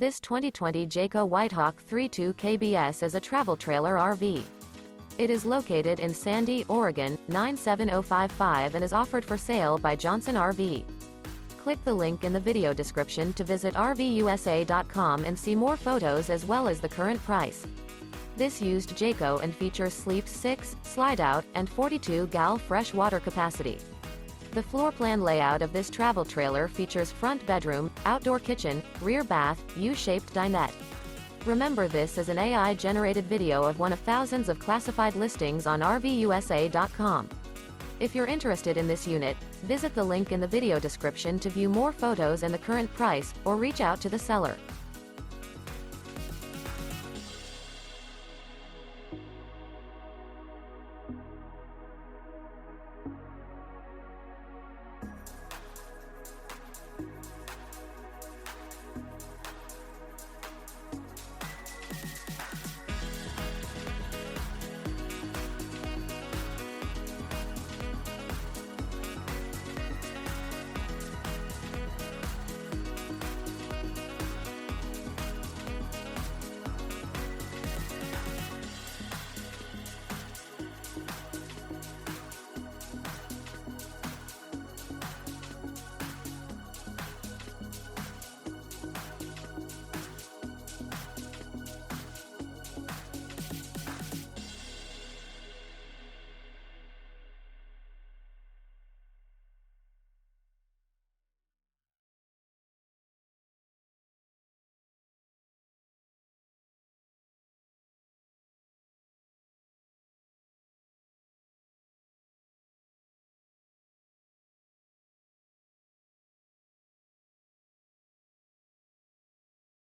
This 2020 Jayco White Hawk 32 KBS is a travel trailer RV. It is located in Sandy, Oregon, 97055 and is offered for sale by Johnson RV. Click the link in the video description to visit RVUSA.com and see more photos as well as the current price. This used Jayco and features sleeps 6, Slideout, and 42 gal fresh water capacity. The floor plan layout of this travel trailer features front bedroom, outdoor kitchen, rear bath, U-shaped dinette. Remember, this is an AI-generated video of one of thousands of classified listings on RVUSA.com. If you're interested in this unit, visit the link in the video description to view more photos and the current price, or reach out to the seller.